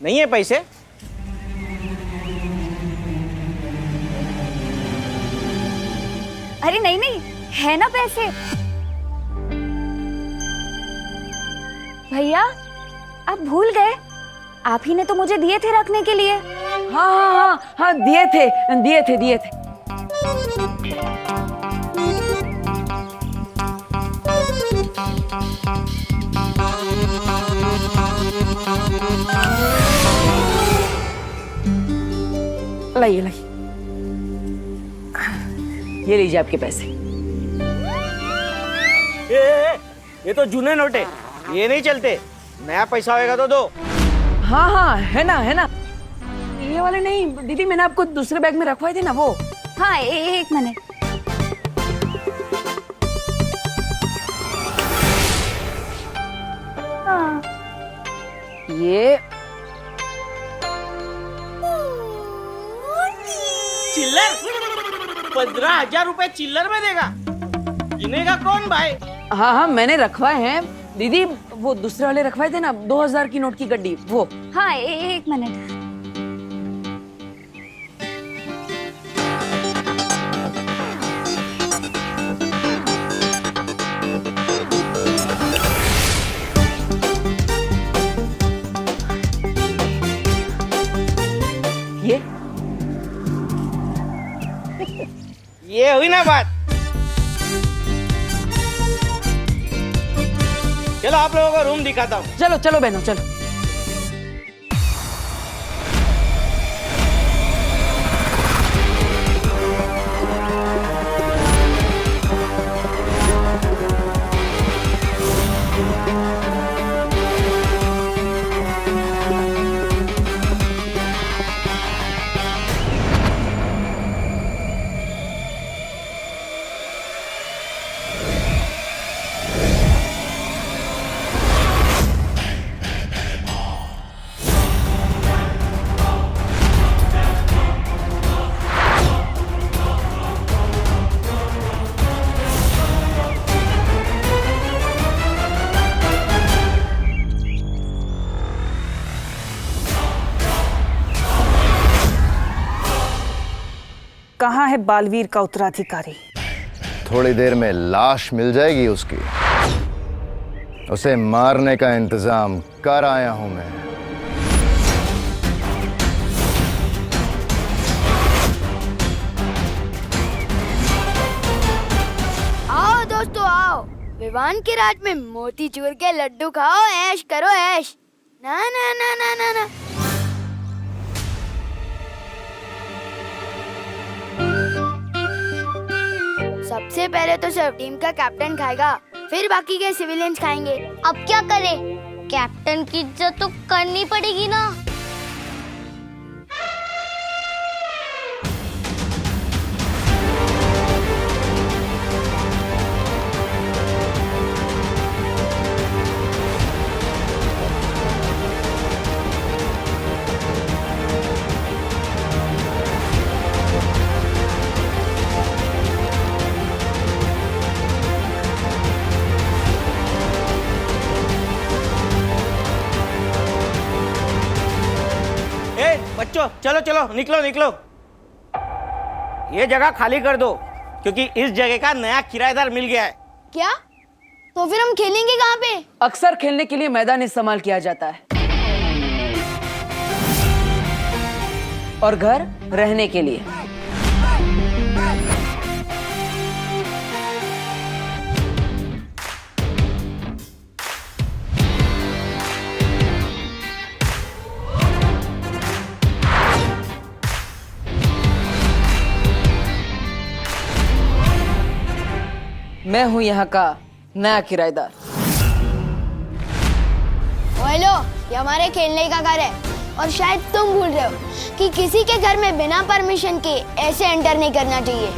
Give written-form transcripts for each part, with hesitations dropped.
नहीं है पैसे? अरे नहीं नहीं, है ना पैसे। भैया आप भूल गए, आप ही ने तो मुझे दिए थे रखने के लिए। हाँ हाँ हाँ हाँ, दिए थे। लाइए ये लीजिए आपके पैसे। ये तो जूने नोट है, ये नहीं चलते। नया पैसा होएगा तो दो। हाँ हाँ, है ना। ये वाले नहीं दीदी, मैंने आपको दूसरे बैग में रखवाए थे ना वो। हाँ एक मिनट। हाँ ये चिल्लर 15,000 रुपए चिल्लर में देगा? गिनेगा कौन भाई? हाँ मैंने रखवाए हैं दीदी, वो दूसरे वाले रखवाए थे ना 2000 की नोट की गड्डी वो। हाँ एक मिनट। ये हुई ना बात। चलो आप लोगों को रूम दिखाता हूँ। चलो बहनों चलो। कहाँ है बालवीर का उत्तराधिकारी? थोड़ी देर में लाश मिल जाएगी उसकी। उसे मारने का इंतजाम कर आया हूं मैं। आओ दोस्तों आओ, विवान के राज में मोतीचूर के लड्डू खाओ, ऐश करो ऐश। ना ना ना ना ना ना। सबसे पहले तो सिर्फ टीम का कैप्टन खाएगा, फिर बाकी के सिविलियंस खाएंगे। अब क्या करें? कैप्टन की इज्जत तो करनी पड़ेगी ना। बच्चों चलो चलो निकलो निकलो, ये जगह खाली कर दो क्योंकि इस जगह का नया किराएदार मिल गया है। क्या? तो फिर हम खेलेंगे कहाँ पे? अक्सर खेलने के लिए मैदान इस्तेमाल किया जाता है और घर रहने के लिए। मैं हूं यहाँ का नया किराएदार। हेलो, ये हमारे खेलने का घर है और शायद तुम भूल रहे हो कि किसी के घर में बिना परमिशन के ऐसे एंटर नहीं करना चाहिए।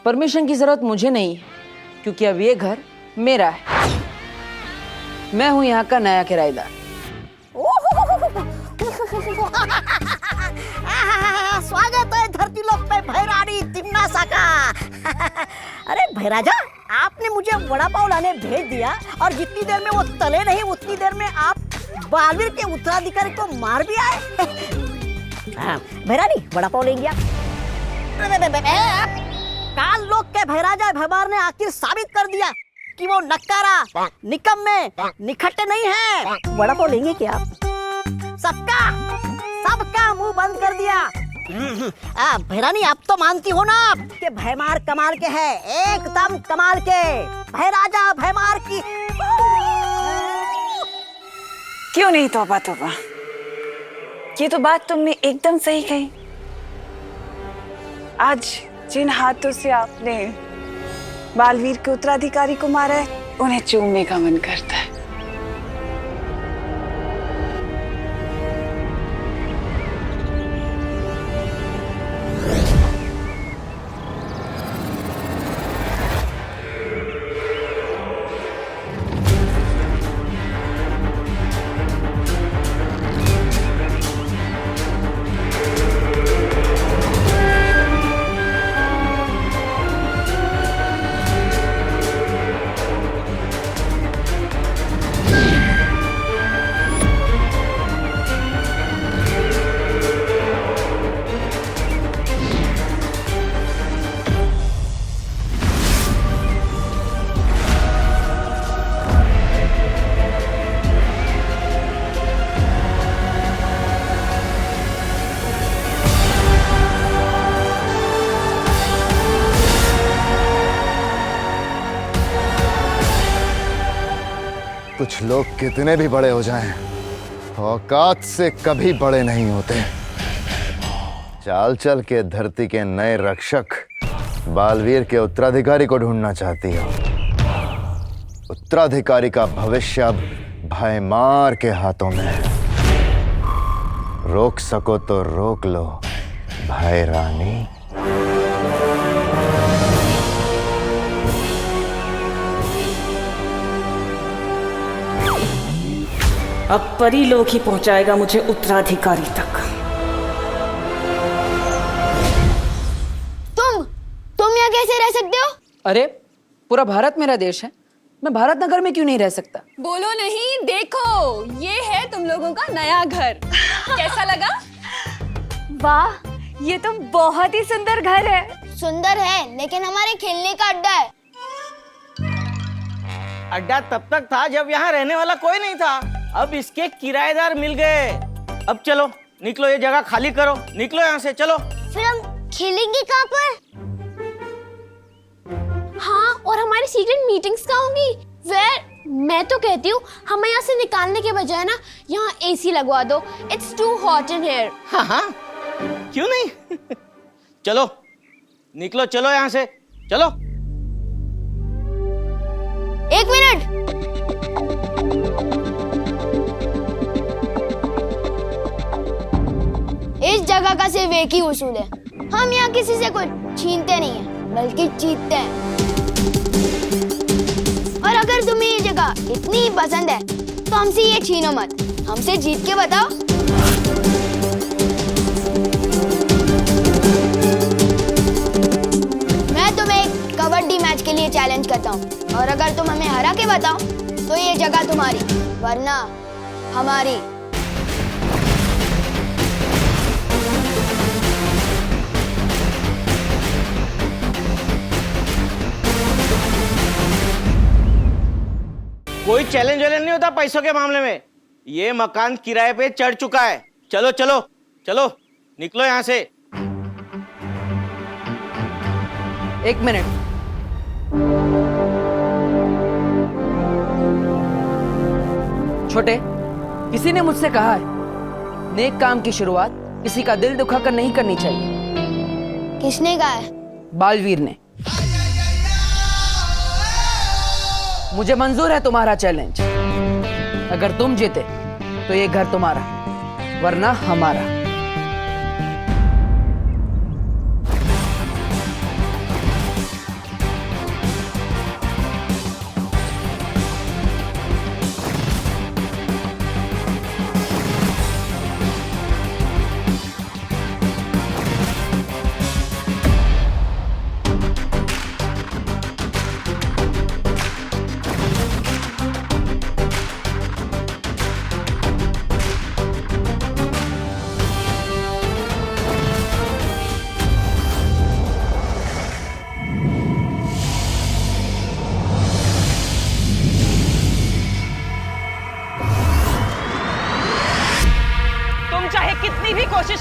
परमिशन की जरूरत मुझे नहीं है क्योंकि अब ये घर मेरा है। मैं हूं यहाँ का नया किराएदार। स्वागत है धरती लोक पे भैरानी तिम्नासा का। अरे भैराजा, आपने मुझे वड़ा पाव लाने भेज दिया और जितनी देर में वो तले नहीं उतनी देर में आप बालवीर के उत्तराधिकारी को मार भी आए। भैरानी, वड़ा पाव लेंगे आप? काल लोग के भैराजा भैमार ने आखिर साबित कर दिया कि वो नक्कारा, निकम्मे, निखट्टे नहीं है। वड़ा पाव लेंगे क्या आप? सबका मुंह बंद कर दिया। भैरानी, आप तो मानती हो ना कि भैमार कमाल के है, एकदम कमाल के। भैराजा भैमार की क्यों नहीं तौबा तौबा, ये तो बात तुमने एकदम सही कही। आज जिन हाथों से आपने बालवीर के उत्तराधिकारी को मारा है, उन्हें चूमने का मन करता है। कुछ लोग कितने भी बड़े हो जाएं, औकात से कभी बड़े नहीं होते। चाल चल के धरती के नए रक्षक बालवीर के उत्तराधिकारी को ढूंढना चाहती हो। उत्तराधिकारी का भविष्य अब भैमार के हाथों में है। रोक सको तो रोक लो भैरानी। अब परी लोग ही पहुंचाएगा मुझे उत्तराधिकारी तक। तुम यहाँ कैसे रह सकते हो? अरे पूरा भारत मेरा देश है, मैं भारत नगर में क्यों नहीं रह सकता? बोलो नहीं, देखो ये है तुम लोगों का नया घर। कैसा लगा? वाह, ये तो बहुत ही सुंदर घर है। सुंदर है, लेकिन हमारे खेलने का अड्डा है। अड्डा तब तक था जब यहाँ रहने वाला कोई नहीं था। अब इसके किराएदार मिल गए। अब चलो निकलो, ये जगह खाली करो, निकलो यहाँ से, चलो। फिर हम खेलेंगे कहाँ पर? हाँ, और हमारी सीक्रेट मीटिंग्स कहाँ होंगी? मैं तो कहती हूँ हमें यहाँ से निकालने के बजाय ना यहाँ एसी लगवा दो। It's too hot in here. हाँ हाँ, क्यों नहीं? चलो निकलो, चलो यहाँ से, चलो। एक मिनट, इस जगह का सिर्फ एक ही उसूल है, हम यहाँ किसी से कुछ छीनते नहीं हैं, बल्कि जीतते हैं। और अगर तुम्हें ये जगह इतनी ही पसंद है तो हमसे ये छीनो मत, हमसे जीत के बताओ। मैं तुम्हें एक कबड्डी मैच के लिए चैलेंज करता हूँ, और अगर तुम हमें हरा के बताओ तो ये जगह तुम्हारी, वरना हमारी। कोई चैलेंज वैलेंज नहीं होता पैसों के मामले में। ये मकान किराए पे चढ़ चुका है। चलो चलो चलो, निकलो यहाँ से। एक मिनट, छोटे, किसी ने मुझसे कहा है नेक काम की शुरुआत किसी का दिल दुखाकर नहीं करनी चाहिए। किसने कहा है? बालवीर ने। मुझे मंजूर है तुम्हारा चैलेंज। अगर तुम जीते तो ये घर तुम्हारा, वरना हमारा।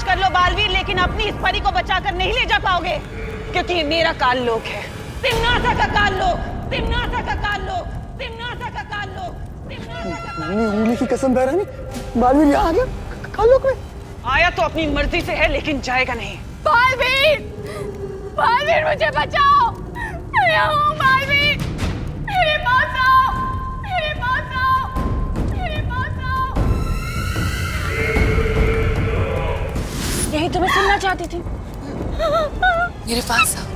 कर लो बालवीर, लेकिन अपनी इस परी को बचाकर नहीं ले जा पाओगे, क्योंकि ये मेरा काल लोक है। तिम्नासा का काल लोक, तिम्नासा का काल लोक, तिम्नासा का काल लोक, तिम्नासा का काल लोक। उंगली की कसम बहरानी, बालवीर यहाँ आ गया कालोक में। आया तो अपनी मर्जी से है, लेकिन जाएगा नहीं। बालवीर, बालवीर मुझे बचाओ, मैं यहाँ हूँ बालवीर, मेरे पास आओ, मेरे पास आओ, मेरे पास आओ। यही तो मैं सुनना चाहती थी। मेरे पास आओ।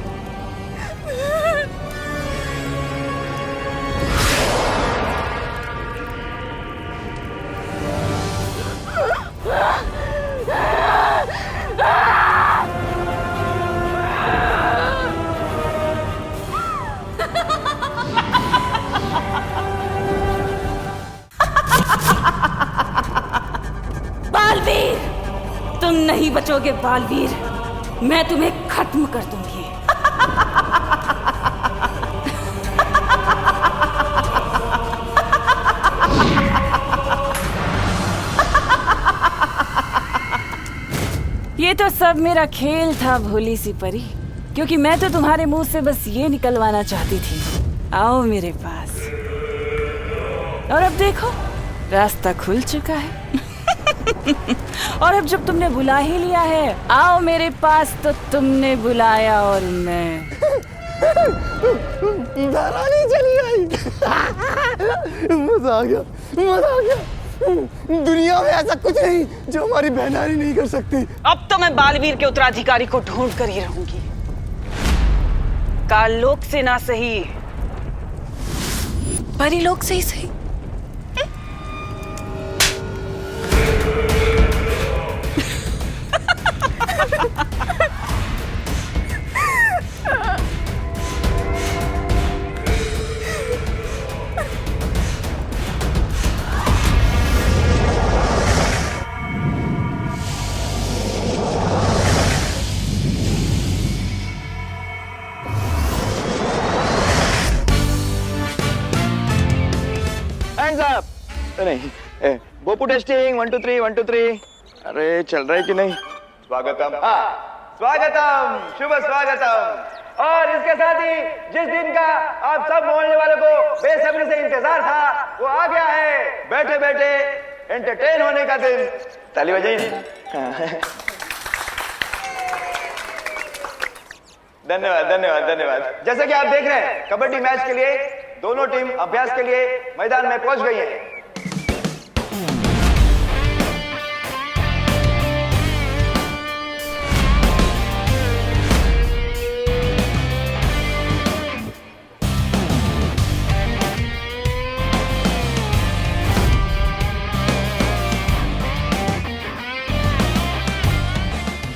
बालवीर, तुम नहीं बचोगे बालवीर, मैं तुम्हें खत्म कर दूंगी। ये तो सब मेरा खेल था भोली सी परी, क्योंकि मैं तो तुम्हारे मुंह से बस ये निकलवाना चाहती थी, आओ मेरे पास। और अब देखो रास्ता खुल चुका है। और अब जब तुमने बुला ही लिया है, आओ मेरे पास, तो तुमने बुलाया और मैं बहरानी चली आई। मजा आ गया, मजा आ गया। दुनिया में ऐसा कुछ नहीं जो हमारी बहनानी नहीं कर सकती। अब तो मैं बालवीर के उत्तराधिकारी को ढूंढ कर ही रहूंगी। काललोक से ना सही, परीलोक से ही सही। नहीं, बोपू टेस्टिंग 1 2 3 1 2 3। अरे चल रहा है कि नहीं? स्वागतम, हाँ स्वागतम, शुभ स्वागतम। और इसके साथ ही जिस दिन का आप सब मोहल्ले वालों को बेसब्री से इंतजार था, वो आ गया है। बैठे बैठे एंटरटेन होने का दिन। ताली बजाइए। धन्यवाद धन्यवाद धन्यवाद। जैसे कि आप देख रहे हैं, कबड्डी मैच के लिए दोनों टीम अभ्यास के लिए मैदान में पहुंच गई है।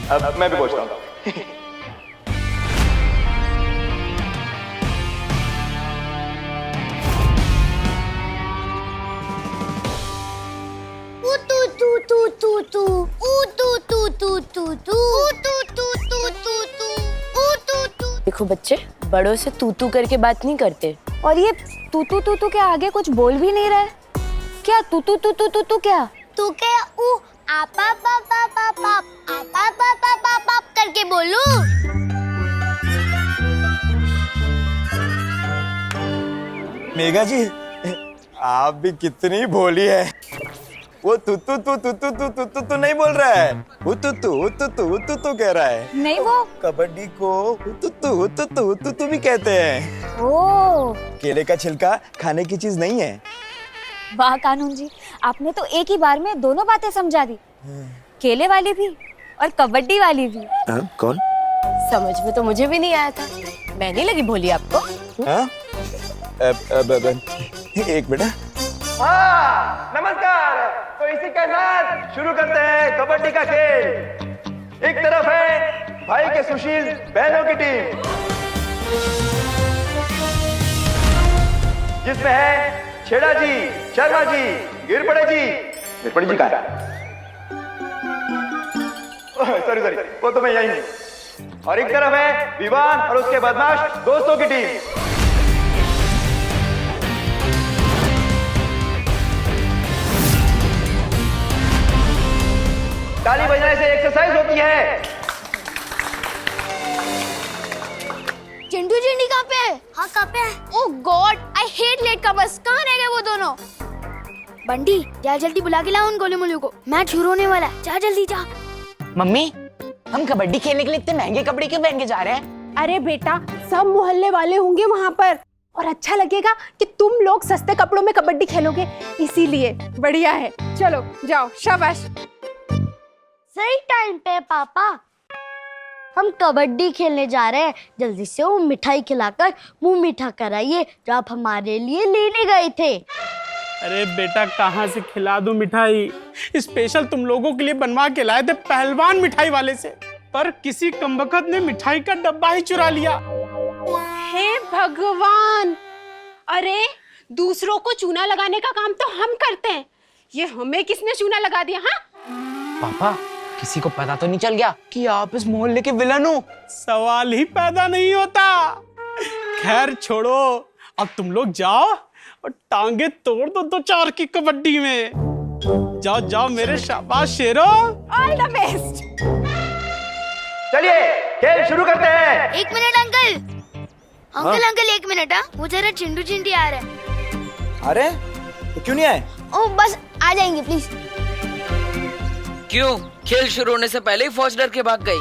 अब मैं भी पहुंचता हूँ। देखो बच्चे, बड़ों से तू तू करके बात नहीं करते। और ये तू तू के आगे कुछ बोल भी नहीं रहे। क्या तू तू क्या? तू क्या आप करके बोलू? मेघा जी, आप भी कितनी भोली है। वो तू नहीं बोल रहा है, तू कह रहा है। नहीं, वो कबड्डी को तू भी कहते हैं। ओ, केले का छिलका खाने की चीज नहीं है। वाह कानून जी, आपने तो एक ही बार में दोनों बातें समझा दी, केले वाली भी और कबड्डी वाली भी। कौन? समझ में तो मुझे भी नहीं आया था। मैं नहीं लगी भोली आपको? एक मिनट। हाँ, नमस्कार। तो इसी के साथ शुरू करते हैं कबड्डी का खेल। एक तरफ है भाई के सुशील बहनों की टीम, जिसमें है छेड़ा जी, शर्मा जी, गिरपड़े जी कहा? सॉरी, वो तो मैं यही हूँ। और एक तरफ है विवान और उसके बदमाश दोस्तों की टीम। ताली बजाने से एक्सरसाइज होती है। चिंटू चिंडी कहाँ पे है? हाँ कहाँ पे है? Oh god, I hate latecomers. कहाँ रह गए वो दोनों? बंटी जा जल्दी बुला के लाओ उन गोले मोले को, मैच शुरू होने वाला है। जा जल्दी जा। मम्मी, हम कबड्डी खेलने के लिए इतने महंगे कपड़े क्यों पहन के जा रहे हैं? अरे बेटा, सब मोहल्ले वाले होंगे वहाँ पर और अच्छा लगेगा कि तुम लोग सस्ते कपड़ों में कबड्डी खेलोगे, इसीलिए बढ़िया है। चलो जाओ, शाबाश। सही टाइम पे पापा, हम कबड्डी खेलने जा रहे हैं। जल्दी से वो मिठाई खिलाकर मुंह मीठा कराइए जो आप हमारे लिए लेने गए थे। अरे बेटा, कहाँ से खिला दूं मिठाई? स्पेशल तुम लोगों के लिए बनवा के लाए थे पहलवान मिठाई वाले से, पर किसी कमबख्त ने मिठाई का डब्बा ही चुरा लिया। हे भगवान, अरे दूसरों को चूना लगाने का काम तो हम करते हैं, ये हमें किसने चूना लगा दिया? हाँ पापा, किसी को पता तो नहीं चल गया कि आप इस मोहल्ले के विलन हो? सवाल ही पैदा नहीं होता। खैर छोड़ो, अब तुम लोग जाओ और टांगे तोड़ दो 2-4 की कबड्डी में। जाओ जाओ मेरे शाबाश शेरो। All the best. चलिए खेल शुरू करते हैं। 1 मिनट अंकल। Uncle 1 minute. हाँ, वो जरा चिंटू चिंटी आ रहे हैं। अरे तो क्यों नहीं आए? ओ बस आ जाएंगे प्लीज। क्यों? खेल शुरू होने से पहले ही फौज डर के भाग गई।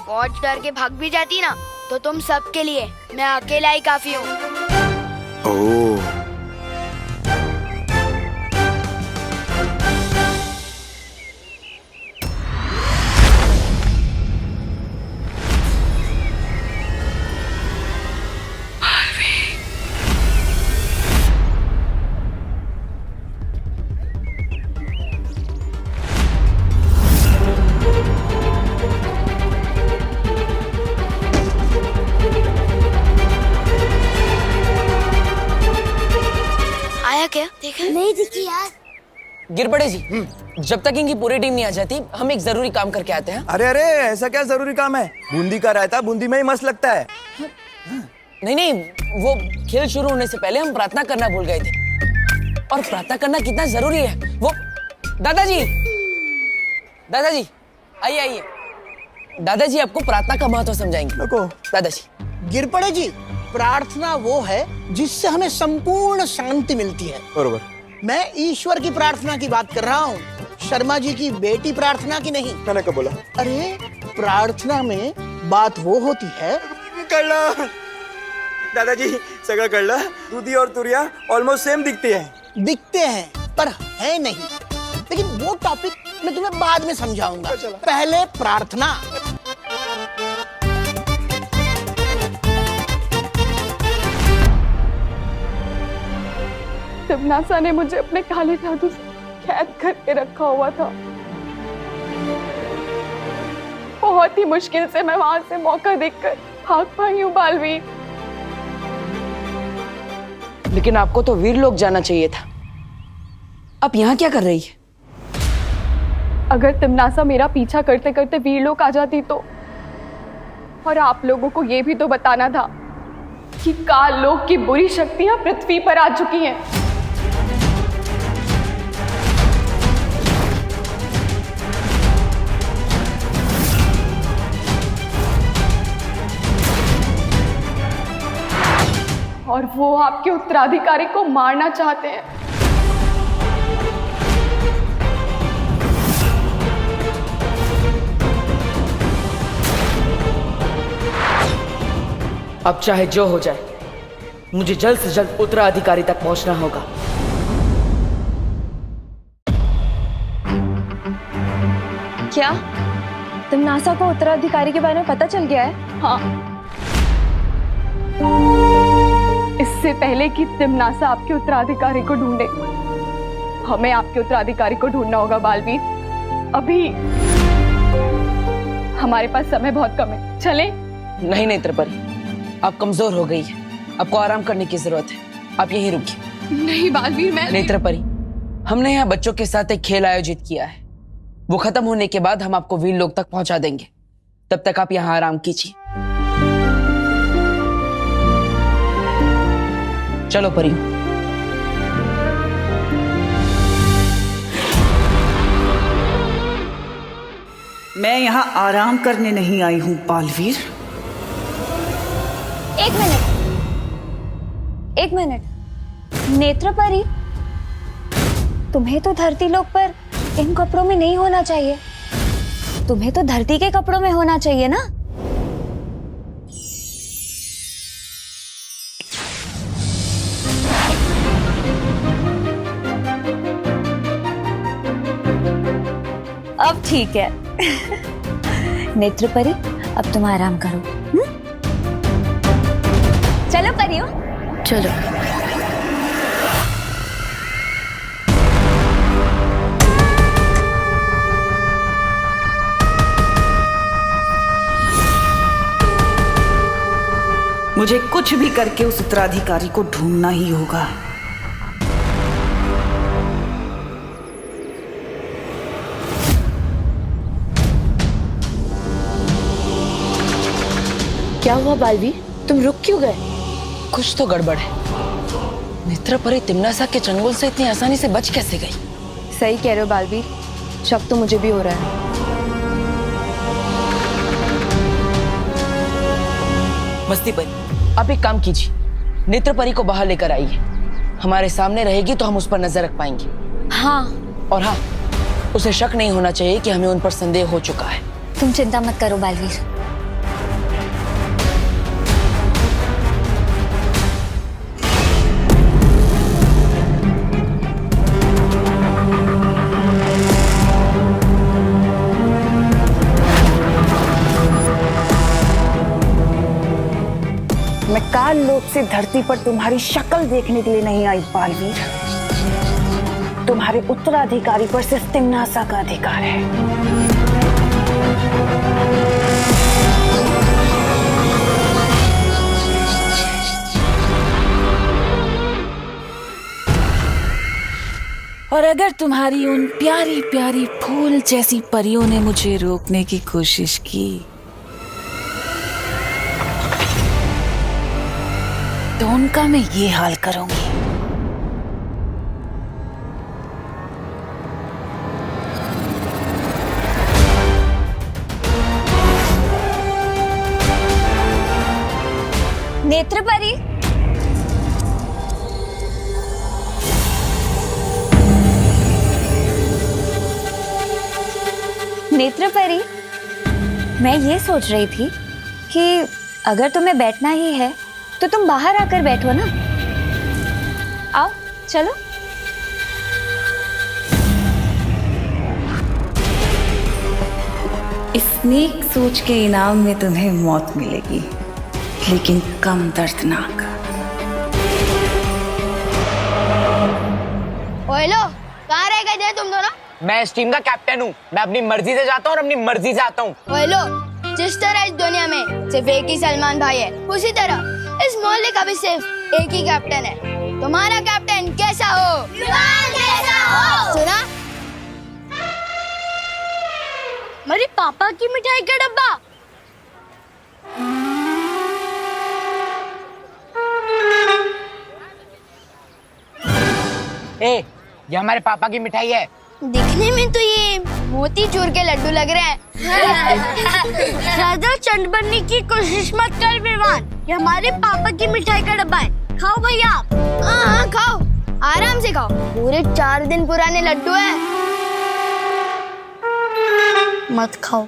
फौज डर के भाग भी जाती ना तो तुम सबके लिए मैं अकेला ही काफी हूँ। ओह, आया क्या? देखा नहीं दिखी यार। गिरपड़े जी, जब तक इनकी पूरी टीम नहीं आ जाती, हम एक जरूरी काम करके आते हैं। अरे अरे, ऐसा क्या जरूरी काम है? बूंदी का रायता बूंदी में ही मस्त लगता है। नहीं, वो खेल शुरू होने से पहले हम प्रार्थना करना भूल गए थे, और प्रार्थना करना कितना जरूरी है वो। दादाजी, आइए। दादाजी आपको प्रार्थना का महत्व समझाएंगे। दादाजी। गिरपड़े जी, प्रार्थना वो है जिससे हमें संपूर्ण शांति मिलती है। बरोबर। मैं ईश्वर की प्रार्थना की बात कर रहा हूँ, शर्मा जी की बेटी प्रार्थना की नहीं। मैंने कब बोला? अरे प्रार्थना में बात वो होती है। कळलं दादाजी, सगळं कळलं। दूधी और तुरिया ऑलमोस्ट सेम दिखती है पर है नहीं। लेकिन वो टॉपिक मैं तुम्हें बाद में समझाऊंगा, पहले प्रार्थना। तिमनासा ने मुझे अपने काले जादू से कैद करके रखा हुआ था। बहुत ही मुश्किल से मैं वहां से मौका देखकर भाग पाई हूँ बालवीर। लेकिन आपको तो वीर लोग जाना चाहिए था। आप यहाँ क्या कर रही है? अगर तिमनासा मेरा पीछा करते करते वीर लोग आ जाती तो, और आप लोगों को ये भी तो बताना था कि काल लोक की बुरी शक्तियां पृथ्वी पर आ चुकी हैं। और वो आपके उत्तराधिकारी को मारना चाहते हैं। अब चाहे जो हो जाए, मुझे जल्द से जल्द उत्तराधिकारी तक पहुंचना होगा। क्या तिमनासा को उत्तराधिकारी के बारे में पता चल गया है? हाँ। इससे पहले कि तिमनासा आपके उत्तराधिकारी को ढूंढे, हमें आपके उत्तराधिकारी को ढूंढना होगा बालवीर। अभी हमारे पास समय बहुत कम है, चलें? नहीं नेत्रपरी, आप कमजोर हो गई है, आपको आराम करने की जरूरत है। आप यहीं रुकिए। नहीं बालवीर, मैं नेत्रपरी, हमने यहाँ बच्चों के साथ एक खेल आयोजित किया है। वो खत्म होने के बाद हम आपको वीर लोक तक पहुंचा देंगे। तब तक आप यहाँ आराम कीजिए। चलो परी। मैं यहाँ आराम करने नहीं आई हूँ बालवीर। एक मिनट नेत्रपरी, तुम्हें तो धरती लोक पर इन कपड़ों में नहीं होना चाहिए। तुम्हें तो धरती के कपड़ों में होना चाहिए ना। अब ठीक है। नेत्रपरी, अब तुम आराम करो। चलो परियो, चलो। मुझे कुछ भी करके उस उत्तराधिकारी को ढूंढना ही होगा। क्या हुआ बालवीर, तुम रुक क्यों गए? कुछ तो गड़बड़ है। नेत्रपरी तिम्नासा के चंगुल से इतनी आसानी से बच कैसे गई? सही कह रहे हो बालवीर, शक तो मुझे भी हो रहा है। मस्ती परी, आप एक काम कीजिए, नेत्रपरी को बाहर लेकर आइए। हमारे सामने रहेगी तो हम उस पर नजर रख पाएंगे। हाँ। और हाँ, उसे शक नहीं होना चाहिए कि हमें उन पर संदेह हो चुका है। तुम चिंता मत करो बालवीर। मैं काल लोक से धरती पर तुम्हारी शक्ल देखने के लिए नहीं आई बालवीर। तुम्हारे उत्तराधिकारी पर सिर्फ तिम्नासा का अधिकार है। और अगर तुम्हारी उन प्यारी प्यारी फूल जैसी परियों ने मुझे रोकने की कोशिश की तो उनका मैं ये हाल करूंगी। नेत्रपरी, नेत्रपरी, मैं ये सोच रही थी कि अगर तुम्हें बैठना ही है तो तुम बाहर आकर बैठो ना। आओ चलो। इस नेक सोच के इनाम में तुम्हें मौत मिलेगी, लेकिन कम दर्दनाक। ओए लो, कहाँ रह गए थे तुम दोनों? मैं इस टीम का कैप्टन हूँ। मैं अपनी मर्जी से जाता हूँ और अपनी मर्जी से आता हूँ। ओए लो, जिस तरह इस दुनिया में सिर्फ एक ही सलमान भाई है, उसी तरह इस मोहल्ले का भी सिर्फ एक ही कैप्टन है। तुम्हारा कैप्टन कैसा हो? कैसा हो? सुना? मेरे पापा की मिठाई का डब्बा। ये हमारे पापा की मिठाई है। दिखने में तो ये मोती चूर के लड्डू लग रहे हैं। ज्यादा चंड बनने की कोशिश मत कर विवान, ये हमारे पापा की मिठाई का डब्बा है। खाओ भैया। हाँ खाओ, आराम से खाओ, पूरे 4 दिन पुराने लड्डू है। मत खाओ,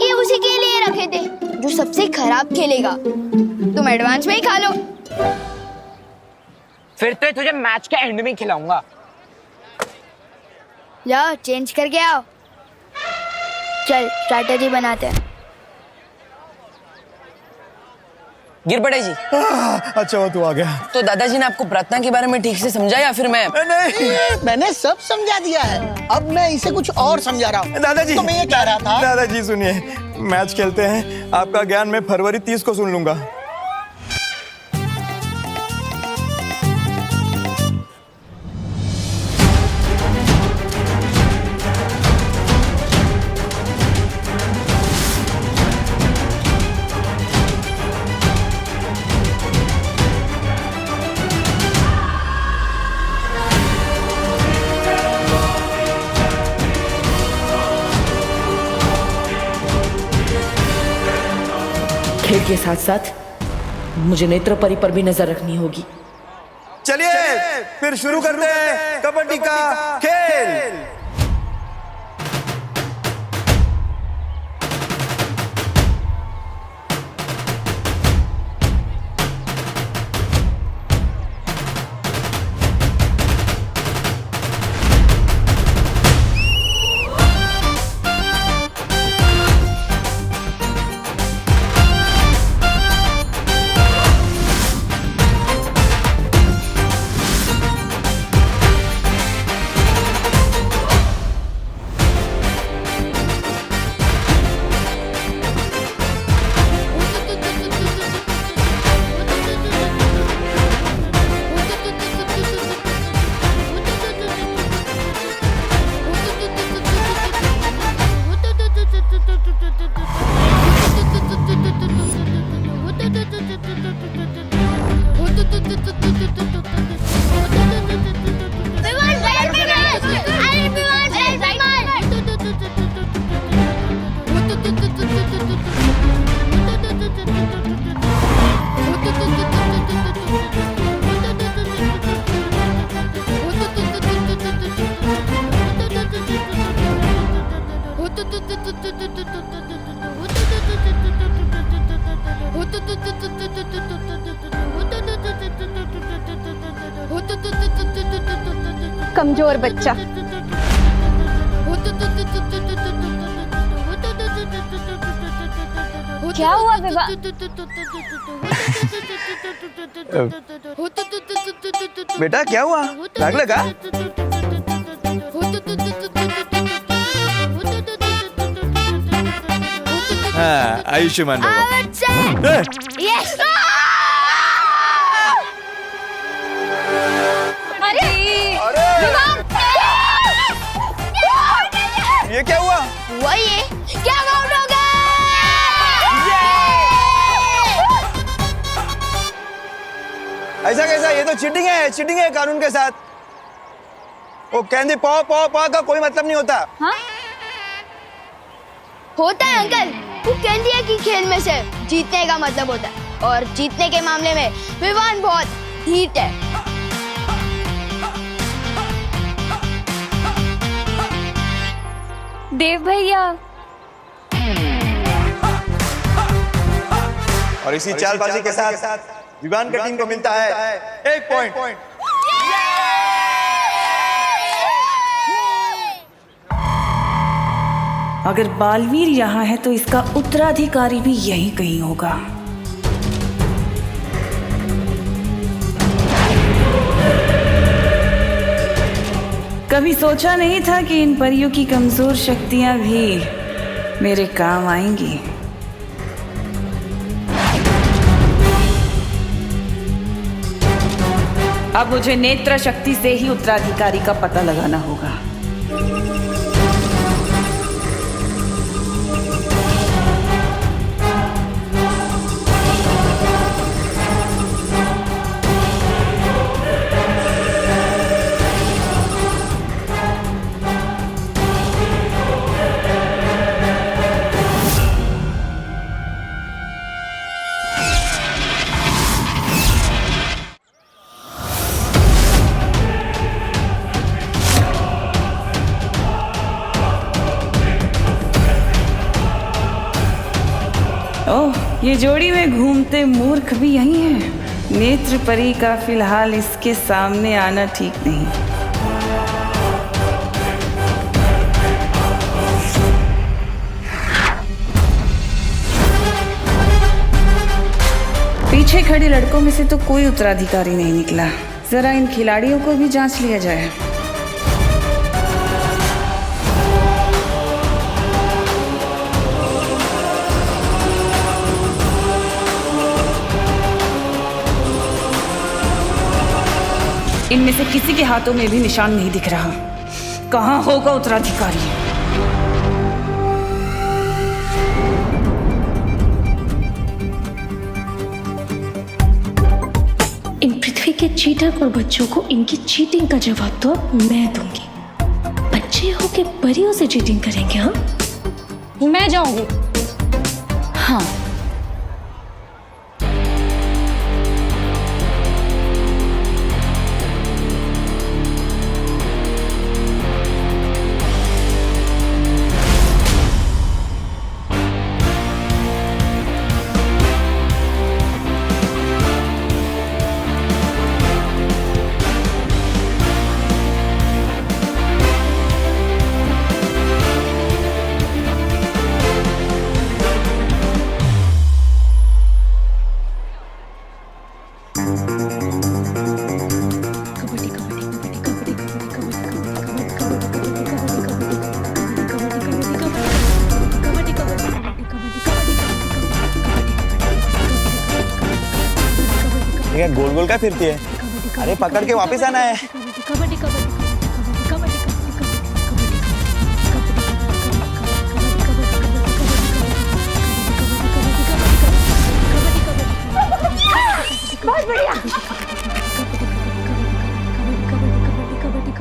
ये उसी के लिए रखे थे जो सबसे खराब खेलेगा। तुम एडवांस में ही खा लो। फिर तो तुझे मैच के एंड में खिलाऊंगा। जाओ चेंज करके आओ। चल स्ट्रैटेजी बनाते हैं। गिरपड़े जी। अच्छा वो तू आ गया। तो दादाजी ने आपको प्रार्थना के बारे में ठीक से समझा या फिर मैं? नहीं, मैंने सब समझा दिया है। अब मैं इसे कुछ और समझा रहा हूँ। दादाजी, तो मैं ये कह रहा था। दादाजी सुनिए, मैच खेलते हैं। आपका ज्ञान मैं फरवरी 30 को सुन लूंगा। खेल के साथ साथ मुझे नेत्र परी पर भी नजर रखनी होगी। चलिए फिर शुरू करते हैं कबड्डी का खेल। कमजोर बच्चा। क्या हुआ विवाह? बेटा क्या हुआ, राग लगा? हाँ, आयुष्मान बाबा। यस ये क्या हुआ? हुआ ये क्या आउट हो गए? ऐसा कैसा? ये तो चीटिंग है, चीटिंग है कानून के साथ। वो कहते पौ पौ पौ का कोई मतलब नहीं होता। हाँ? होता है अंकल। वो कहती है कि खेल में से जीतने का मतलब होता है, और जीतने के मामले में विवान बहुत हीट है। देव भैया। और इसी चालबाजी के साथ विवान का टीम को मिलता है 1 पॉइंट। अगर बालवीर यहाँ है तो इसका उत्तराधिकारी भी यहीं कहीं होगा। कभी सोचा नहीं था कि इन परियों की कमजोर शक्तियां भी मेरे काम आएंगी। अब मुझे नेत्र शक्ति से ही उत्तराधिकारी का पता लगाना होगा। ओह, ये जोड़ी में घूमते मूर्ख भी यही हैं। नेत्र परी का फिलहाल इसके सामने आना ठीक नहीं। पीछे खड़े लड़कों में से तो कोई उत्तराधिकारी नहीं निकला। जरा इन खिलाड़ियों को भी जांच लिया जाए। इनमें से किसी के हाथों में भी निशान नहीं दिख रहा। कहाँ होगा उत्तराधिकारी? इन पृथ्वी के चीटर और बच्चों को इनकी चीटिंग का जवाब तो अब मैं दूंगी। बच्चे हो के परियों से चीटिंग करेंगे? हाँ, मैं जाऊंगी। हाँ, क्या गोल गोल का फिरती है? अरे पकड़ के वापस आना है। बहुत बढ़िया।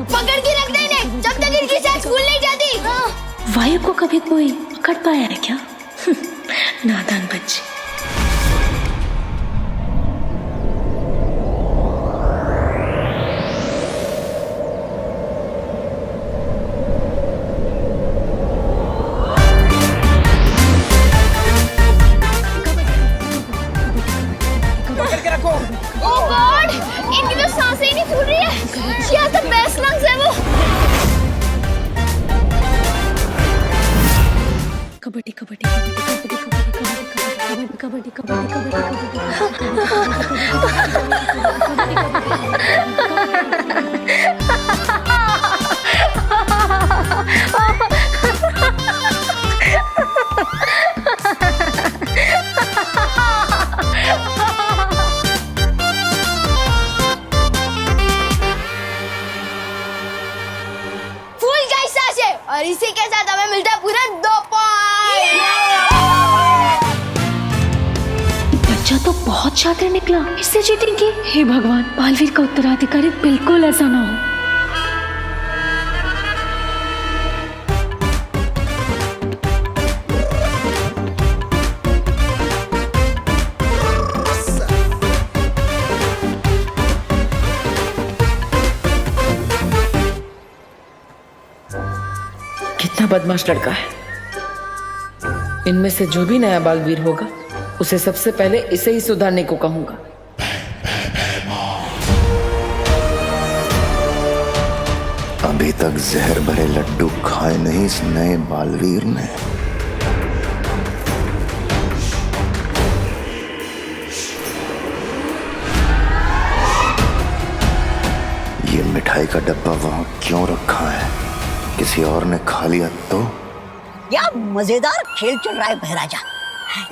पकड़ के रख देने जब तक इनकी सास स्कूल नहीं जाती। वायु को कभी कोई पकड़ पाया है क्या? नादान बच्चे। कबड्डी कबड्डी कबड्डी कबड्डी कबड्डी फुल गई सासे और इसी के साथ हमें मिलता है पूरा 2 बच्चा तो बहुत शातिर निकला, इससे चीटिंग की। हे भगवान, बालवीर का उत्तराधिकारी बिल्कुल ऐसा ना हो। कितना बदमाश लड़का है। इनमें से जो भी नया बालवीर होगा उसे सबसे पहले इसे ही सुधारने को कहूंगा। अभी तक जहर भरे लड्डू खाए नहीं इस नए बालवीर ने। ये मिठाई का डब्बा वहां क्यों रखा है? किसी और ने खा लिया तो? क्या मजेदार खेल चल रहा है बहराजा।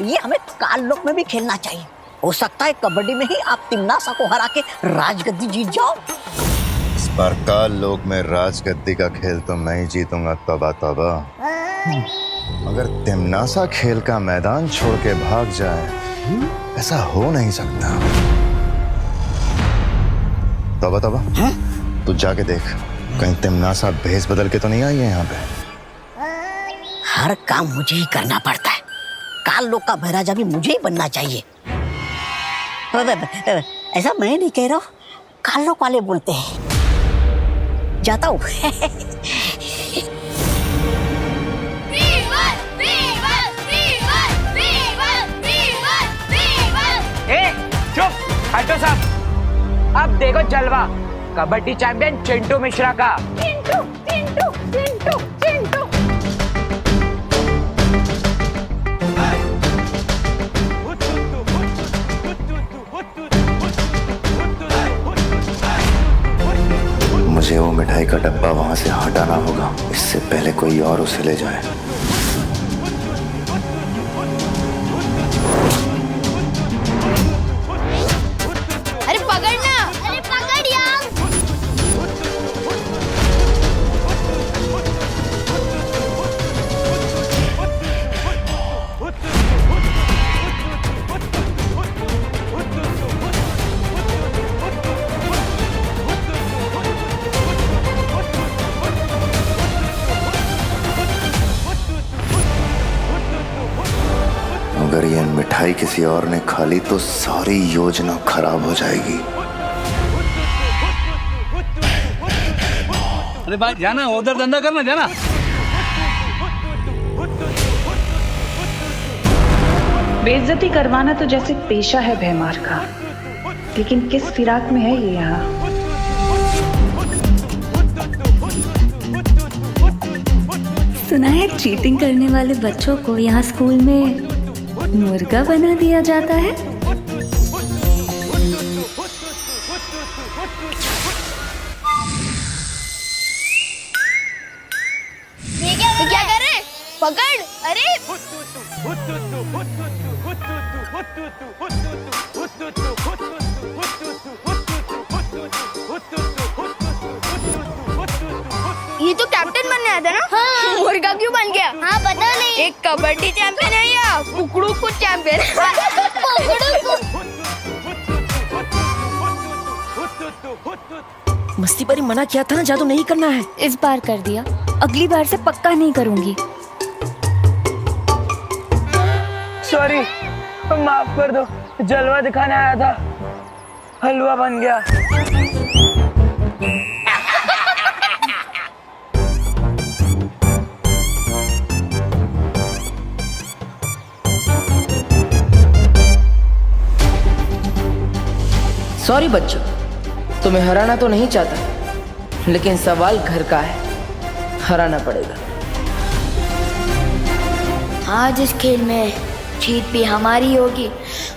ये हमें काल लोक में भी खेलना चाहिए। हो सकता है कबड्डी में ही आप तिम्नासा को हरा के राजगद्दी जीत जाओ। इस बार काल लोक में राजगद्दी का खेल तो मैं ही जीतूंगा। तौबा तौबा। अगर तिम्नासा खेल का मैदान छोड़ के भाग जाए, ऐसा हो नहीं सकता। तौबा तौबा। तू जाके देख, कहीं तिम्नासा भेस बदल के तो नहीं आई है यहाँ पे। हर काम मुझे ही करना पड़ता है। काल लोक का बहराजा भी मुझे ही बनना चाहिए। ऐसा मैं नहीं कह रहा हूँ, काल लोक वाले बोलते हैं। जाता हूँ। चुप, हटो साहब। अब देखो जलवा कबड्डी चैंपियन चिंटू मिश्रा का। चिंटू चिंटू चिंटू चिंटू। मुझे वो मिठाई का डब्बा वहां से हटाना होगा, इससे पहले कोई और उसे ले जाए। अरे पकड़ना, अरे पकड़ यार। अगर ये मिठाई किसी और ने खा ली तो सारी योजना खराब हो जाएगी। अरे भाई जाना, उधर धंधा करना, जाना। बेइज्जती करवाना तो जैसे पेशा है भैमार का, लेकिन किस फिराक में है ये यहाँ। सुना है चीटिंग करने वाले बच्चों को यहाँ स्कूल में मुर्गा बना दिया जाता है। क्या कर रहे? पकड़। अरे ये तो कैप्टन बनने आया था ना? हाँ। मुर्गा क्यों बन गया? हाँ पता नहीं। एक कबड्डी चैंपियन है या कुकड़ू को चैंपियन? मस्ती परी मना किया था ना, जादू नहीं करना है। इस बार कर दिया, अगली बार से पक्का नहीं करूंगी। सॉरी, माफ कर दो, जलवा दिखाने आया था, हलवा बन गया। सॉरी बच्चों, तुम्हें हराना तो नहीं चाहता, लेकिन सवाल घर का है, हराना पड़ेगा। आज इस खेल में जीत भी हमारी होगी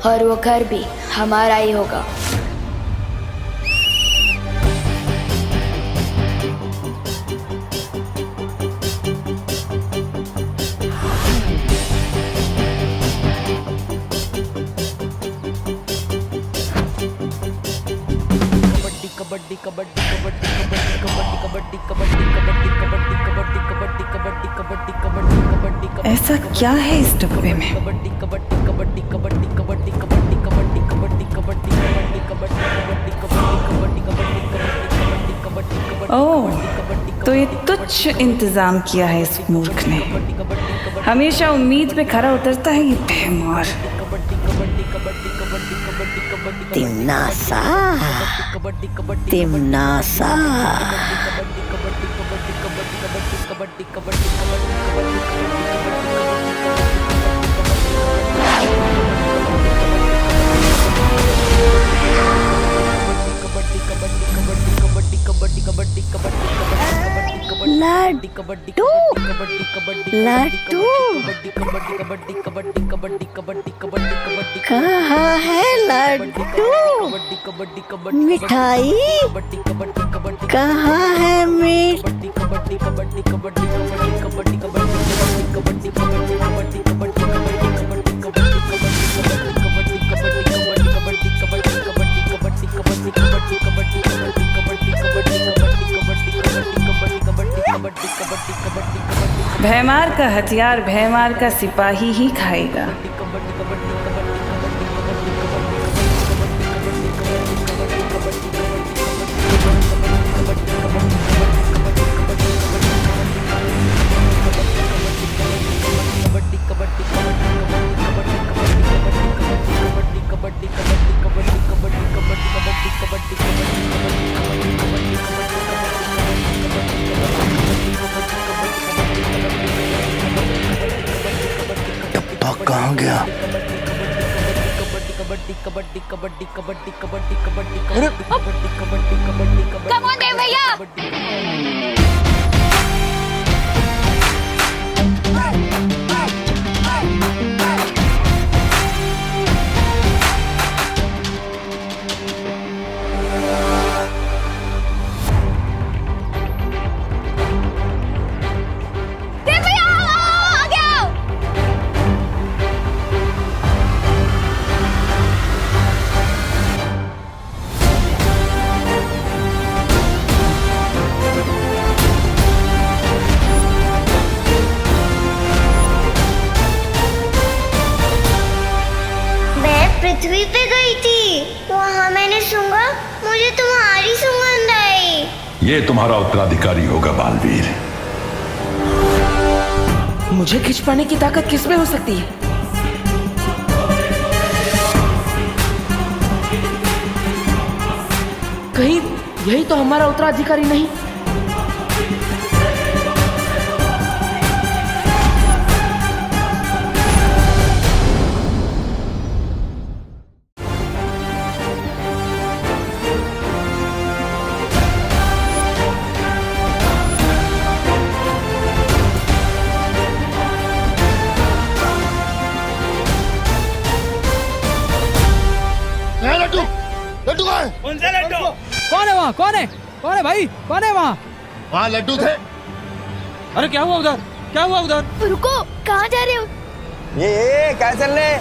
और वो घर भी हमारा ही होगा। ऐसा क्या है इस डब्बे में? ओह, तो ये तुच्छ इंतजाम किया है इस मूर्ख ने। हमेशा उम्मीद पे खरा उतरता है ये बेमार। तिमनासा, तिमनासा। लड्डू, लड्डू कहाँ है लड्डू? मिठाई कहाँ है? भैमार का हथियार भैमार का सिपाही ही खाएगा। कहाँ गया? Come on देव भैया। पृथ्वी पे गई थी, वहाँ मैंने सूंघा, मुझे तुम्हारी सुगंध आई। ये तुम्हारा उत्तराधिकारी होगा बालवीर। मुझे खिंच पाने की ताकत किसमें हो सकती है? कहीं यही तो हमारा उत्तराधिकारी नहीं? लड्डू, लड्डू कहाँ है? कौन सा लड्डू? कौन है वहाँ? कौन है? कौन है भाई? कौन है वहाँ? वहाँ लड्डू थे। अरे क्या हुआ उधर? क्या हुआ उधर? रुको, कहाँ जा रहे हो? ये क्या चल रहे?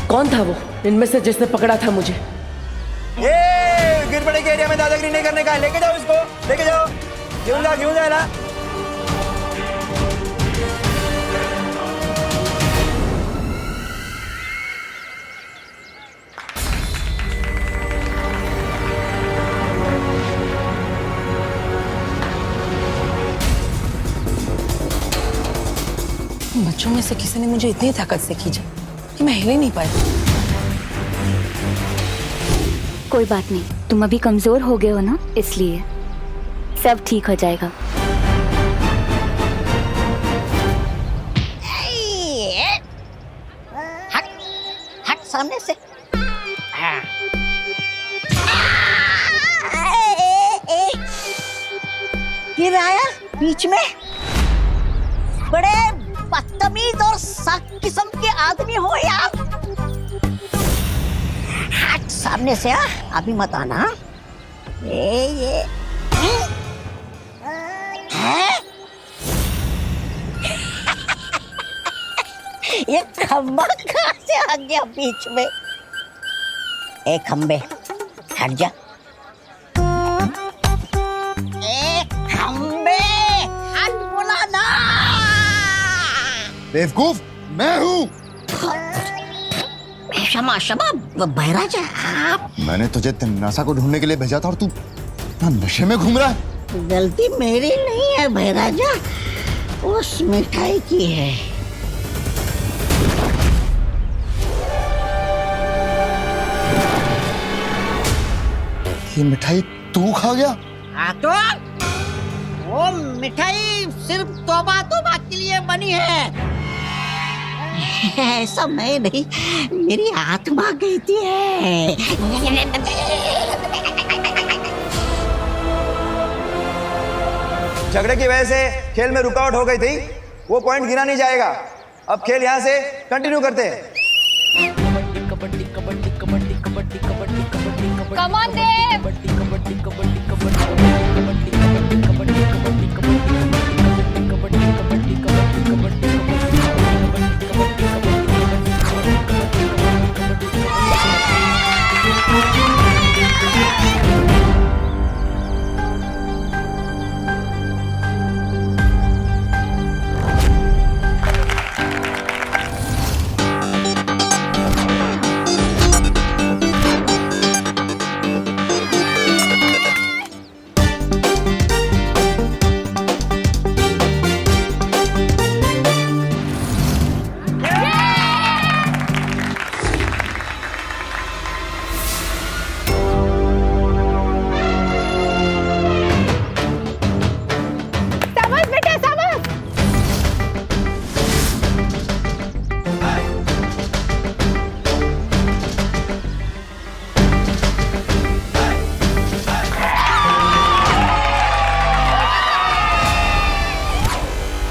कौन था वो इनमें से जिसने पकड़ा था मुझे? ये गिरपड़े के एरिया में दादागिरी नहीं करने का है। लेके जाओ इसको, लेके जाओ। क्यों जा रहा? बच्चों में से किसी ने मुझे इतनी ताकत से खींचा कि मैं हिल ही नहीं पाई। कोई बात नहीं, तुम अभी कमजोर हो गए हो ना, इसलिए सब ठीक हो जाएगा। हट सामने से। गिराया बीच में। बड़े बदतमीज और सख्त किस्म के आदमी हो यार। हट सामने से। अभी मत आना। ये है? ये खंबा कहाँ से आ गया बीच में? ए खंबे हट जा। ए खंबे हट बोला ना। बेवकूफ मैं हूँ। क्षमा क्षमा बहराजा आप। मैंने तुझे तिमनासा को ढूंढने के लिए भेजा था और तू नशे में घूम रहा है। गलती मेरी नहीं है बहराजा, उस मिठाई की है। ये मिठाई तू खा गया? हाँ तो वो मिठाई सिर्फ तौबा के लिए बनी है। ऐसा मैं नहीं, मेरी आत्मा कहती है। झगड़े की वजह से खेल में रुकावट हो गई थी, वो पॉइंट गिना नहीं जाएगा। अब खेल यहाँ से कंटिन्यू करते हैं। Come on, Dev.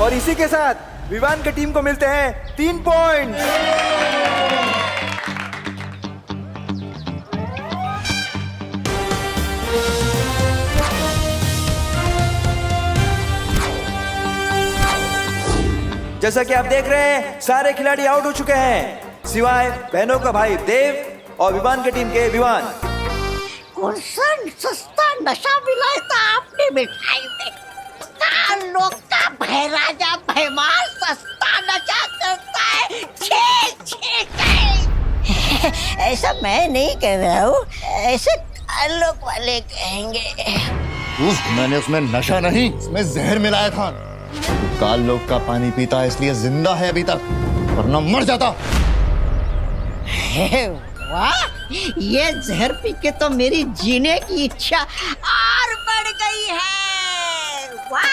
और इसी के साथ विवान की टीम को मिलते हैं 3 पॉइंट। जैसा कि आप देख रहे हैं सारे खिलाड़ी आउट हो चुके हैं सिवाय बहनों का भाई देव और विवान की टीम के विवान। कौन सा सस्ता नशा मिलाया था आपने मिठाई में? लोग का भैराजा भैमार सस्ता नशा करता है। छे छे छे। ऐसा मैं नहीं कह रहा हूँ, ऐसे लोग वाले कहेंगे। मैंने उसमें नशा नहीं, उसमें जहर मिलाया था। काल लोग का पानी पीता है इसलिए जिंदा है अभी तक, वरना मर जाता। वाह, ये जहर पी के तो मेरी जीने की इच्छा और बढ़ गई है। वाह,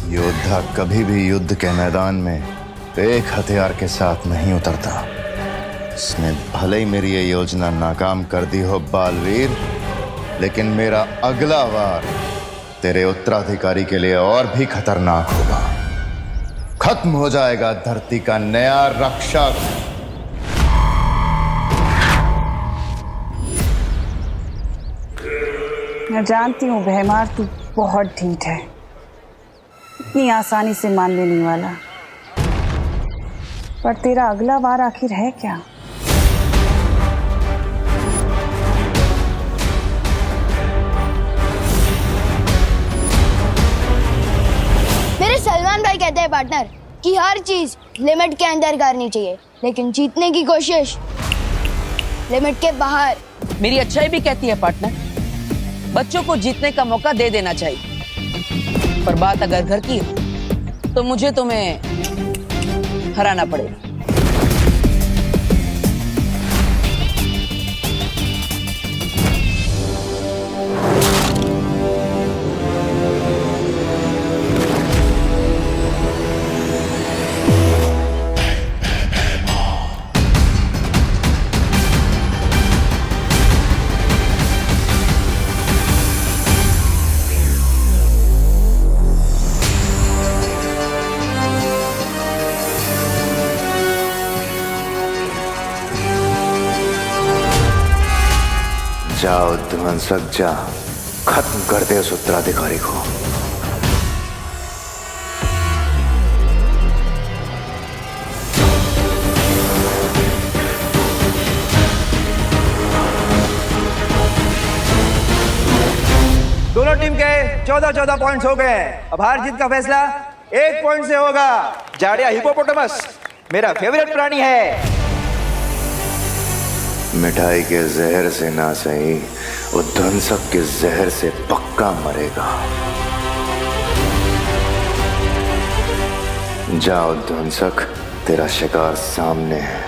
योद्धा कभी भी युद्ध के मैदान में एक हथियार के साथ नहीं उतरता। इसने भले ही मेरी ये योजना नाकाम कर दी हो बालवीर, लेकिन मेरा अगला वार तेरे उत्तराधिकारी के लिए और भी खतरनाक होगा। खत्म हो जाएगा धरती का नया रक्षक। मैं जानती हूँ भैमार, तू बहुत ढीठ है, इतनी आसानी से मान लेने वाला। पर तेरा अगला वार आखिर है क्या? मेरे सलमान भाई कहते हैं पार्टनर कि हर चीज लिमिट के अंदर करनी चाहिए, लेकिन जीतने की कोशिश लिमिट के बाहर। मेरी अच्छाई भी कहती है पार्टनर, बच्चों को जीतने का मौका दे देना चाहिए। पर बात अगर घर की है तो मुझे तुम्हें हराना पड़ेगा। जाओ ध्वंसक, जा, खत्म कर दे उस उत्तराधिकारी को। दोनों टीम के 14-14 पॉइंट्स हो गए। अब हार जीत का फैसला 1 पॉइंट से होगा। जाड़िया हिपोपोटामस मेरा फेवरेट प्राणी है। मिठाई के जहर से ना सही, वो ध्वंसक के जहर से पक्का मरेगा। जाओ ध्वंसक, तेरा शिकार सामने है।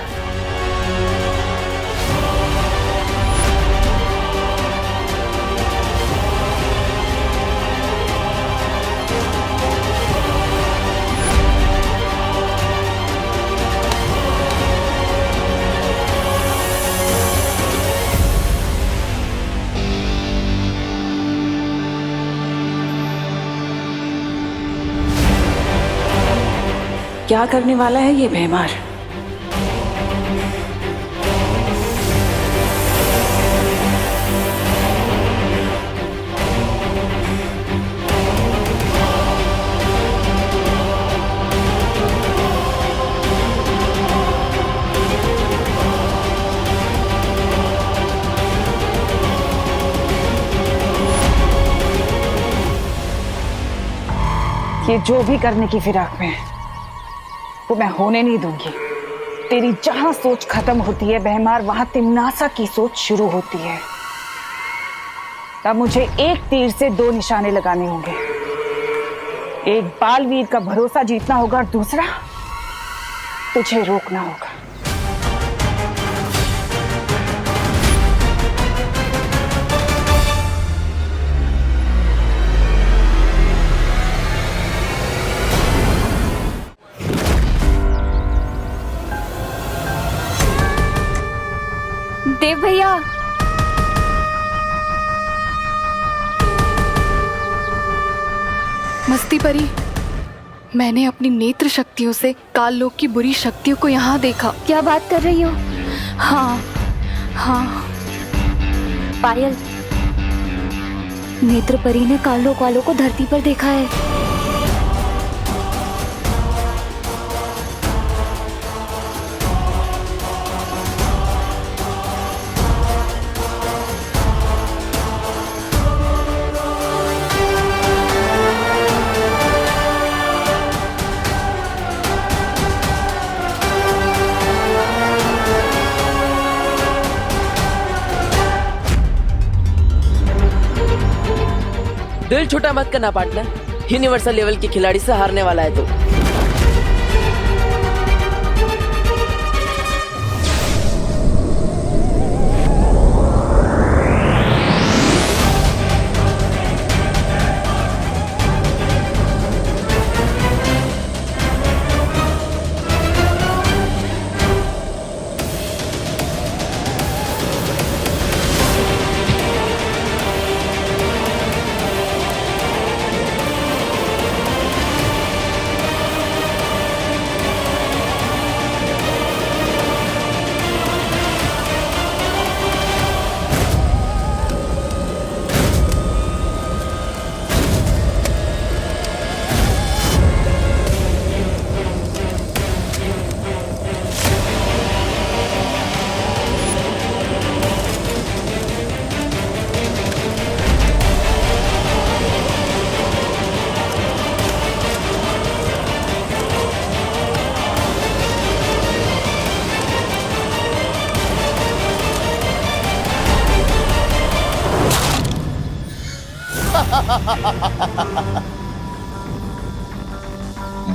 क्या करने वाला है ये भैमार? ये जो भी करने की फिराक में है वो मैं होने नहीं दूंगी। तेरी जहां सोच खत्म होती है भैमार, वहां तिम्नासा की सोच शुरू होती है। तब मुझे एक तीर से 2 निशाने लगाने होंगे। एक बालवीर का भरोसा जीतना होगा और दूसरा तुझे रोकना होगा। देव भैया, मस्ती परी, मैंने अपनी नेत्र शक्तियों से काल लोक की बुरी शक्तियों को यहाँ देखा। क्या बात कर रही हो? हाँ हाँ। पायल, नेत्र परी ने काल लोक वालों को धरती पर देखा है। दिल छोटा मत करना पार्टनर, यूनिवर्सल लेवल के खिलाड़ी से हारने वाला है तो।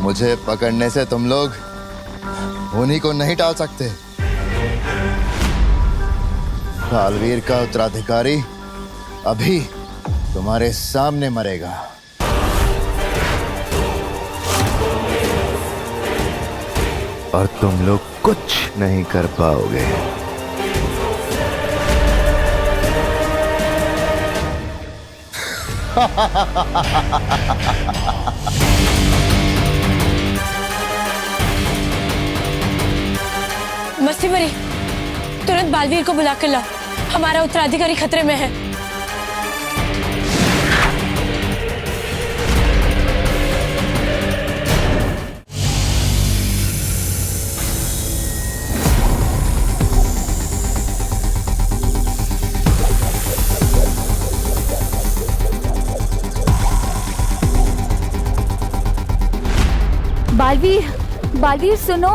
मुझे पकड़ने से तुम लोग उन्हीं को नहीं टाल सकते। बालवीर का उत्तराधिकारी अभी तुम्हारे सामने मरेगा। और तुम लोग कुछ नहीं कर पाओगे। मस्ती मरी, तुरंत बालवीर को बुला कर लाओ, हमारा उत्तराधिकारी खतरे में है। बालवीर, बालवीर सुनो।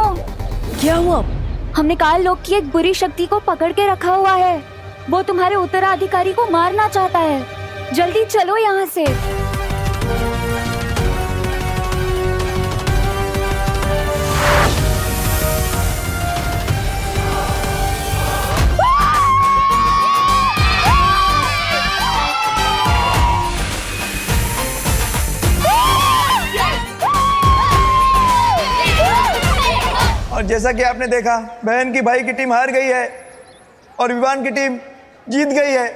क्या हुआ? हमने काल लोक की एक बुरी शक्ति को पकड़ के रखा हुआ है। वो तुम्हारे उत्तराधिकारी को मारना चाहता है। जल्दी चलो यहाँ से। और जैसा कि आपने देखा, बहन की भाई की टीम हार गई है और विवान की टीम जीत गई है।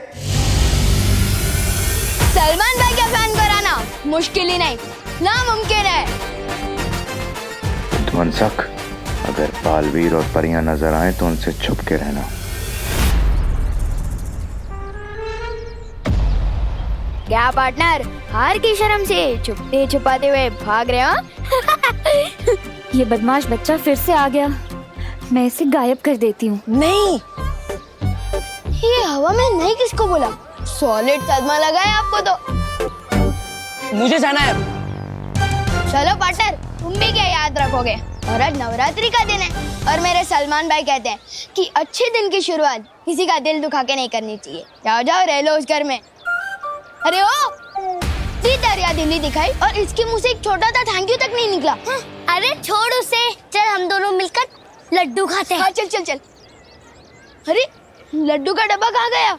सलमान भाई का फैन कराना मुश्किल ही नहीं, नामुमकिन है। ध्वंसक, अगर बालवीर और परियां नजर आए तो उनसे छुप के रहना। क्या पार्टनर, हार की शर्म से छुपते छुपाते हुए भाग रहे हो? ये बदमाश बच्चा फिर से आ गया। मैं इसे गायब कर देती हूँ। नहीं, ये हवा में नहीं, किसको बोला? सॉलिड सदमा लगा है आपको तो। मुझे जाना है। चलो पार्टनर, तुम भी क्या याद रखोगे? और आज नवरात्रि का दिन है और मेरे सलमान भाई कहते हैं कि अच्छे दिन की शुरुआत किसी का दिल दुखा के नहीं करनी चाहिए। जाओ जाओ, रह लो उस घर में। अरे ओ, दरिया दिल्ली दिखाई और इसके मुंह से एक छोटा सा थैंक यू तक नहीं निकला। अरे छोड़ उसे, चल हम दोनों मिलकर लड्डू खाते हैं। हाँ चल चल चल। अरे लड्डू का डब्बा कहाँ गया?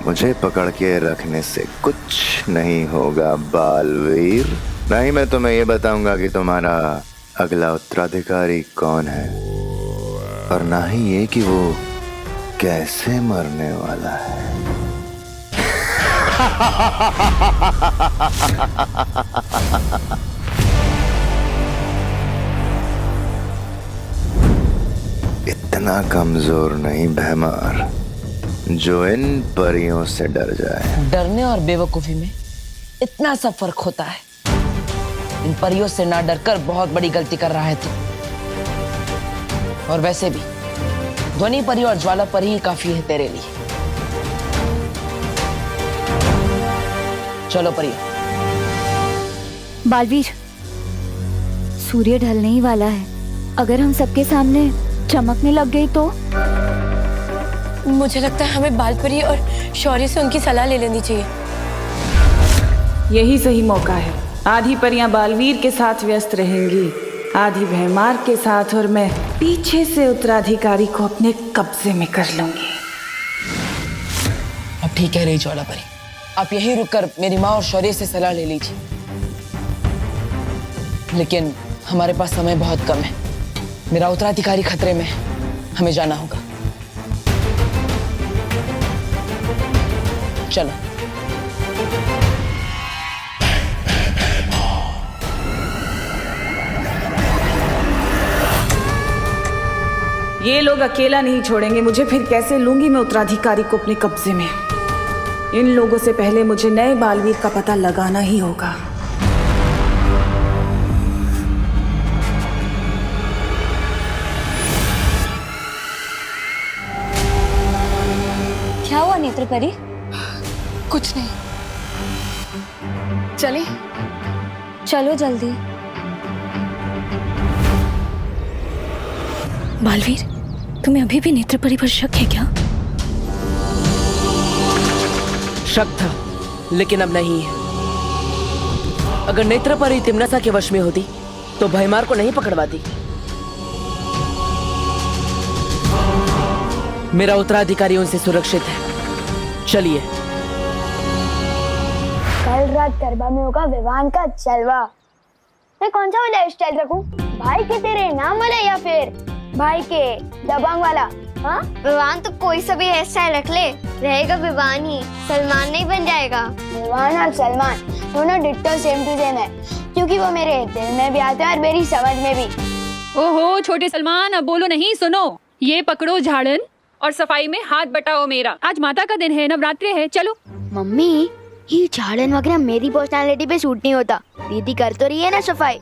मुझे पकड़ के रखने से कुछ नहीं होगा बालवीर। नहीं, मैं तुम्हें ये बताऊंगा कि तुम्हारा अगला उत्तराधिकारी कौन है, और ना ही ये कि वो कैसे मरने वाला है। इतना कमजोर नहीं भैमार जो इन परियों से डर जाए। डरने और बेवकूफी में इतना सा फर्क होता है। इन परियों से ना डरकर बहुत बड़ी गलती कर रहा है तू। और वैसे भी ध्वनि परी और ज्वाला परी ही काफी है तेरे लिए। चलो परियों। बालवीर, सूर्य ढलने ही वाला है। अगर हम सबके सामने चमकने लग गई तो? मुझे लगता है हमें बालपरी और शौर्य से उनकी सलाह ले लेनी चाहिए। यही सही मौका है। आधी परियां बालवीर के साथ व्यस्त रहेंगी, आधी भैमार के साथ, और मैं पीछे से उत्तराधिकारी को अपने कब्जे में कर लूंगी। अब ठीक है रही ज्वाला परी, आप यहीं रुककर मेरी माँ और शौर्य से सलाह ले लीजिए। लेकिन हमारे पास समय बहुत कम है। मेरा उत्तराधिकारी खतरे में है, हमें जाना होगा। चलो। ये लोग अकेला नहीं छोड़ेंगे मुझे, फिर कैसे लूंगी मैं उत्तराधिकारी को अपने कब्जे में। इन लोगों से पहले मुझे नए बालवीर का पता लगाना ही होगा। क्या हुआ नेत्र परी? कुछ नहीं, चले चलो जल्दी। बालवीर, तुम्हें अभी भी नेत्र परी पर शक है क्या? शक था, लेकिन अब नहीं है। अगर नेत्र परी तिमनसा के वश में होती तो भयमार को नहीं पकड़वाती। मेरा उत्तराधिकारी उनसे सुरक्षित है। चलिए। कल रात गरबा में होगा विवान का जलवा। मैं कौन सा वाला स्टाइल रखूं? भाई के तेरे नाम वाला या फिर भाई के दबंग वाला? हाँ, विवान तो कोई सा भी हेयर स्टाइल रख ले, रहेगा विवान ही, सलमान नहीं बन जाएगा। विवान और सलमान दोनों डिट्टो सेम टू सेम है, क्योंकि वो मेरे दिल में भी आते हैं और मेरी समझ में भी। ओहो छोटे सलमान, अब बोलो नहीं, सुनो। ये पकड़ो झाड़न और सफाई में हाथ बटाओ मेरा। आज माता का दिन है, नवरात्रि है, चलो। मम्मी, ये झाड़न वगैरह मेरी पर्सनालिटी पे सूट नहीं होता। दीदी कर तो रही है ना सफाई।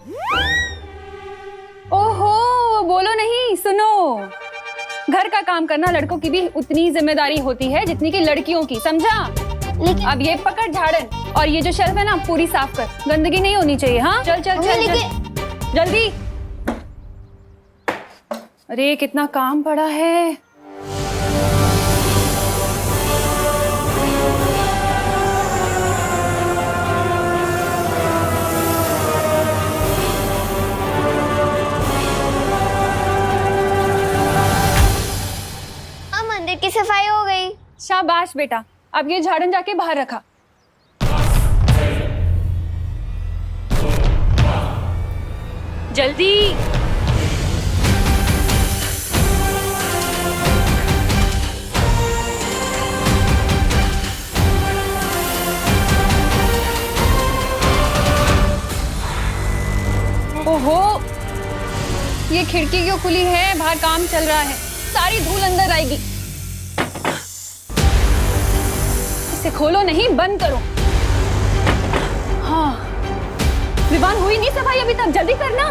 ओहो बोलो नहीं, सुनो। घर का काम करना लड़कों की भी उतनी जिम्मेदारी होती है जितनी कि लड़कियों की, समझा? लेकिन अब ये पकड़ झाड़न और ये जो शेल्फ है ना पूरी साफ कर, गंदगी नहीं होनी चाहिए। हाँ चल चल चल, चल जल्दी। अरे कितना काम पड़ा है। की सफाई हो गई। शाबाश बेटा, अब ये झाड़न जाके बाहर रखा। जल्दी। ओहो, ये खिड़की क्यों खुली है? बाहर काम चल रहा है, सारी धूल अंदर आएगी। इसे खोलो नहीं, बंद करो। हाँ, विवान हुई नहीं सफाई अभी तक, जल्दी करना।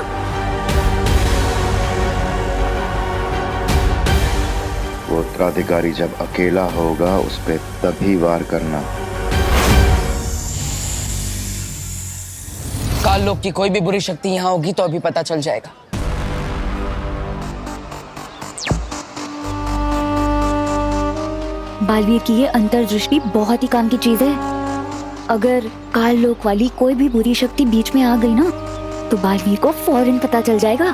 वो उत्तराधिकारी जब अकेला होगा उस पे तभी वार करना। काल लोक की कोई भी बुरी शक्ति यहाँ होगी तो अभी पता चल जाएगा। बालवीर की ये अंतर्दृष्टि बहुत ही काम की चीज है। अगर काल लोक वाली कोई भी बुरी शक्ति बीच में आ गई ना तो बालवीर को फौरन पता चल जाएगा।